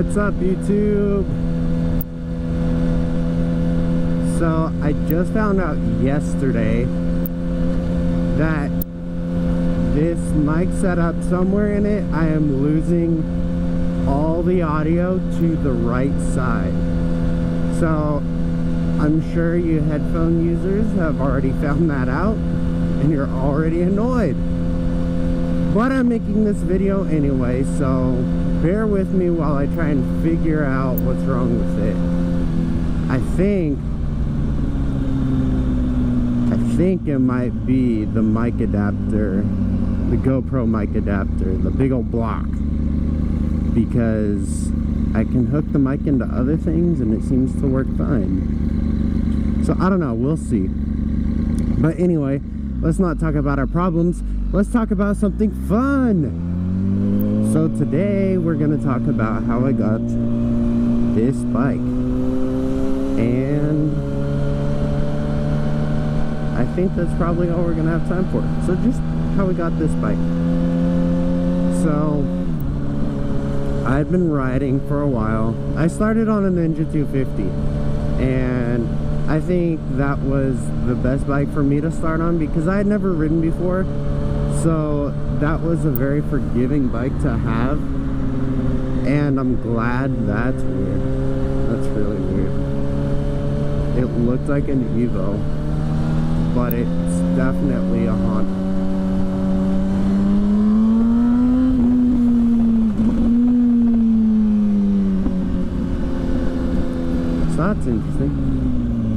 What's up, YouTube? So I just found out yesterday that this mic setup, somewhere in it, I am losing all the audio to the right side. So I'm sure you headphone users have already found that out and you're already annoyed. But I'm making this video anyway, so bear with me while I try and figure out what's wrong with it. I think it might be the mic adapter, the GoPro mic adapter, the big old block, because I can hook the mic into other things and it seems to work fine. So I don't know, we'll see. But anyway, let's not talk about our problems. Let's talk about something fun. So today we're going to talk about how I got this bike. And I think that's probably all we're going to have time for. So just how we got this bike. So I've been riding for a while. I started on a Ninja 250 and I think that was the best bike for me to start on because I had never ridden before. So that was a very forgiving bike to have. And I'm glad. That's weird. That's really weird. It looked like an Evo, but it's definitely a Honda. So that's interesting.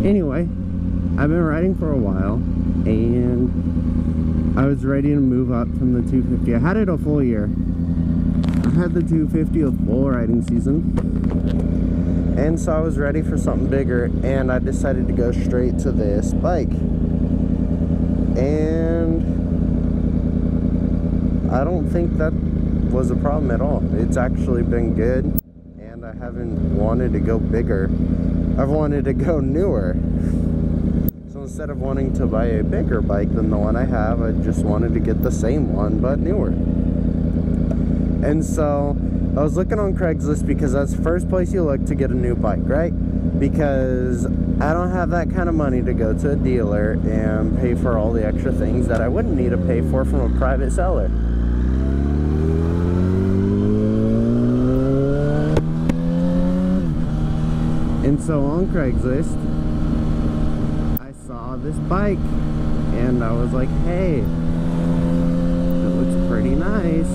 Anyway, I've been riding for a while and I was ready to move up from the 250. I had it a full year. I had the 250 a full riding season. And so I was ready for something bigger and I decided to go straight to this bike. And I don't think that was a problem at all. It's actually been good and I haven't wanted to go bigger. I've wanted to go newer. So instead of wanting to buy a bigger bike than the one I have, I just wanted to get the same one but newer. And so I was looking on Craigslist because that's the first place you look to get a new bike, right? Because I don't have that kind of money to go to a dealer and pay for all the extra things that I wouldn't need to pay for from a private seller. And so on Craigslist, I saw this bike and I was like, hey, it looks pretty nice.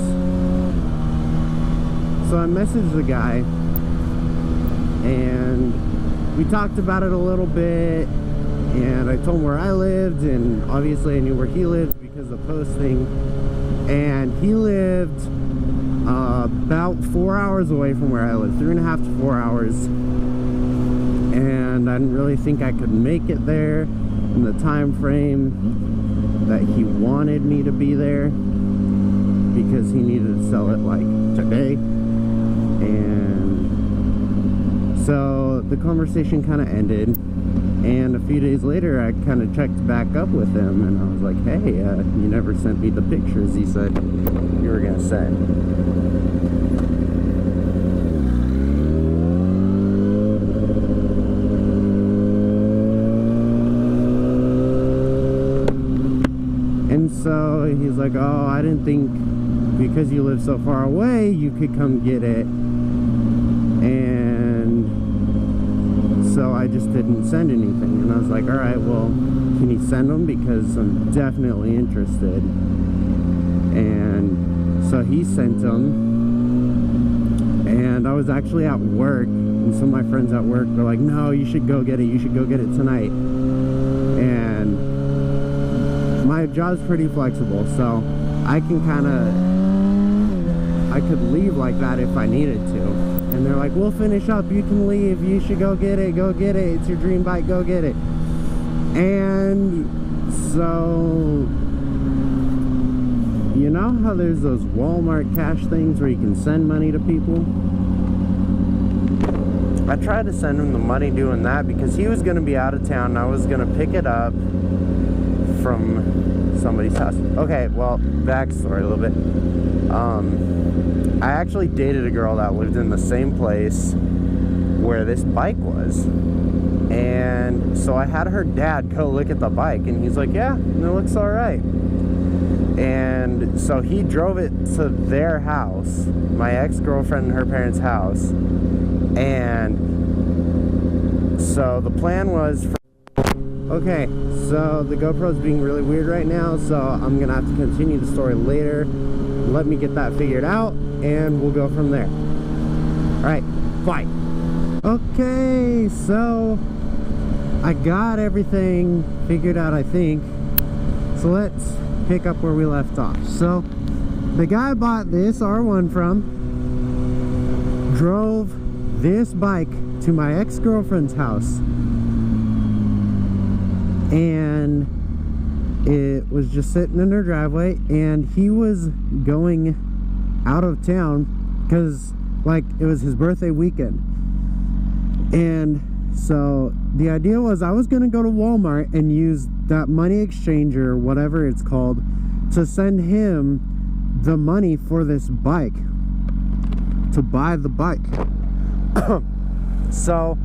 So I messaged the guy and we talked about it a little bit and I told him where I lived and obviously I knew where he lived because of posting, and he lived about 4 hours away from where I live, 3.5 to 4 hours. And I didn't really think I could make it there in the time frame that he wanted me to be there because he needed to sell it like today. And so the conversation kind of ended, and a few days later I kind of checked back up with him and I was like, hey, you never sent me the pictures he said you were gonna send. So he's like, oh, I didn't think because you live so far away you could come get it, and so I just didn't send anything. And I was like, all right, well, can you send them because I'm definitely interested. And so he sent them, and I was actually at work and some of my friends at work were like, no, you should go get it, you should go get it tonight. And my job's pretty flexible, so I can I could leave like that if I needed to. And they're like, we'll finish up, you can leave, you should go get it, it's your dream bike, go get it. And so, you know how there's those Walmart cash things where you can send money to people? I tried to send him the money doing that because he was going to be out of town and I was going to pick it up from somebody's house. Okay, well, backstory a little bit. I actually dated a girl that lived in the same place where this bike was. And so I had her dad go look at the bike, and he's like, yeah, it looks all right. And so he drove it to their house, my ex-girlfriend and her parents' house. And so the plan was for... Okay, so the GoPro's being really weird right now, so I'm gonna have to continue the story later. Let me get that figured out, and we'll go from there. Alright, bye. Okay, so I got everything figured out, I think. So let's pick up where we left off. So the guy I bought this R1 from drove this bike to my ex-girlfriend's house, and it was just sitting in her driveway, and he was going out of town because, like, it was his birthday weekend. And so the idea was I was going to go to Walmart and use that money exchanger, whatever it's called, to send him the money for this bike, to buy the bike. So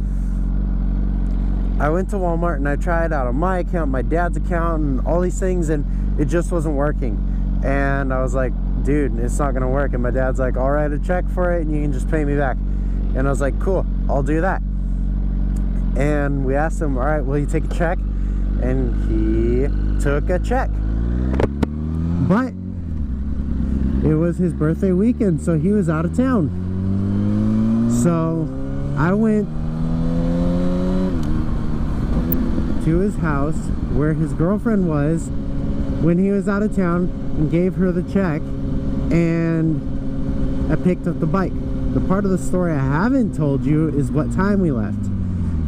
I went to Walmart and I tried out on my account, my dad's account, and all these things, and it just wasn't working. And I was like, dude, it's not gonna work. And my dad's like, I'll write a check for it and you can just pay me back. And I was like, cool, I'll do that. And we asked him, all right, will you take a check? And he took a check. But it was his birthday weekend, so he was out of town. So I went to his house where his girlfriend was when he was out of town and gave her the check, and I picked up the bike. The part of the story I haven't told you is what time we left.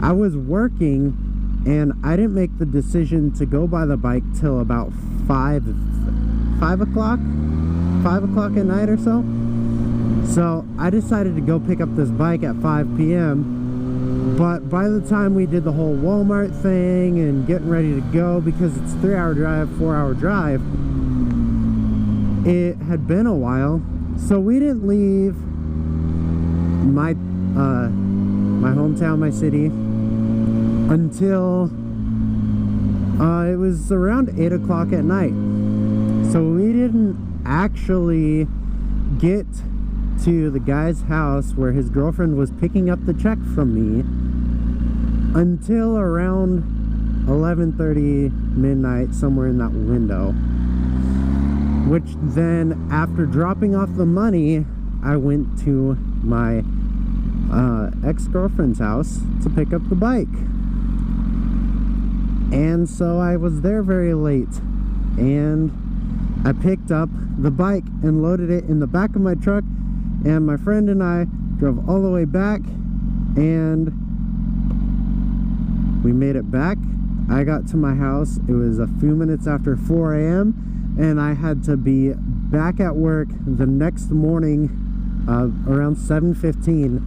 I was working and I didn't make the decision to go buy the bike till about 5 o'clock at night or so. So I decided to go pick up this bike at 5 p.m. But by the time we did the whole Walmart thing and getting ready to go, because it's a 3-hour drive, 4-hour drive, it had been a while. So we didn't leave my my hometown, my city, until it was around 8 o'clock at night. So we didn't actually get to the guy's house where his girlfriend was picking up the check from me until around 11:30, midnight, somewhere in that window. Which then, after dropping off the money, I went to my ex-girlfriend's house to pick up the bike. And so I was there very late, and I picked up the bike and loaded it in the back of my truck, and my friend and I drove all the way back, and we made it back. I got to my house, it was a few minutes after 4 a.m. and I had to be back at work the next morning around 7:15,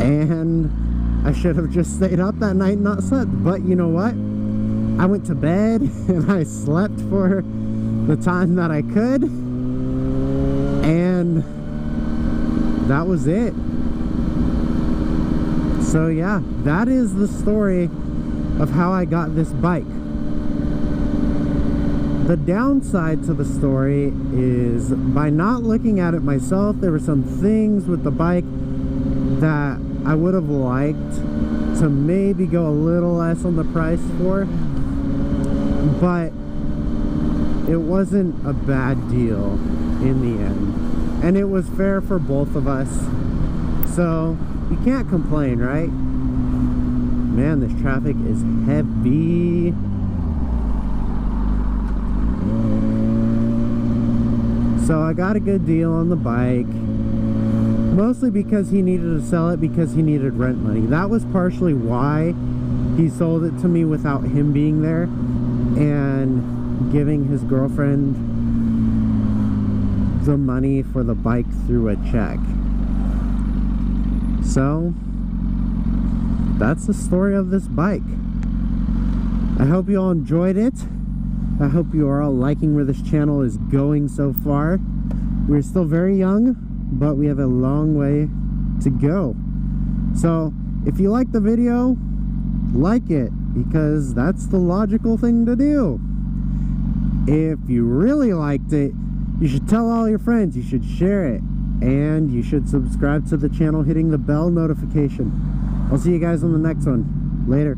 and I should have just stayed up that night and not slept. But you know what? I went to bed and I slept for the time that I could, and that was it. So yeah, that is the story of how I got this bike. The downside to the story is, by not looking at it myself, there were some things with the bike that I would have liked to maybe go a little less on the price for, but it wasn't a bad deal in the end, and it was fair for both of us, so you can't complain, right? Man, this traffic is heavy. So I got a good deal on the bike, mostly because he needed to sell it because he needed rent money. That was partially why he sold it to me without him being there and giving his girlfriend the money for the bike through a check. So that's the story of this bike. I hope you all enjoyed it. I hope you are all liking where this channel is going so far. We're still very young, but we have a long way to go. So if you like the video, like it, because that's the logical thing to do. If you really liked it, you should tell all your friends, you should share it, and you should subscribe to the channel hitting the bell notification. I'll see you guys on the next one. Later.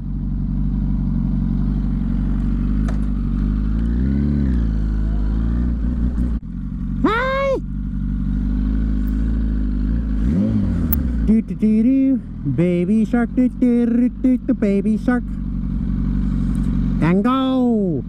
Hi! Do do do do, baby shark, do do do do, baby shark, and go!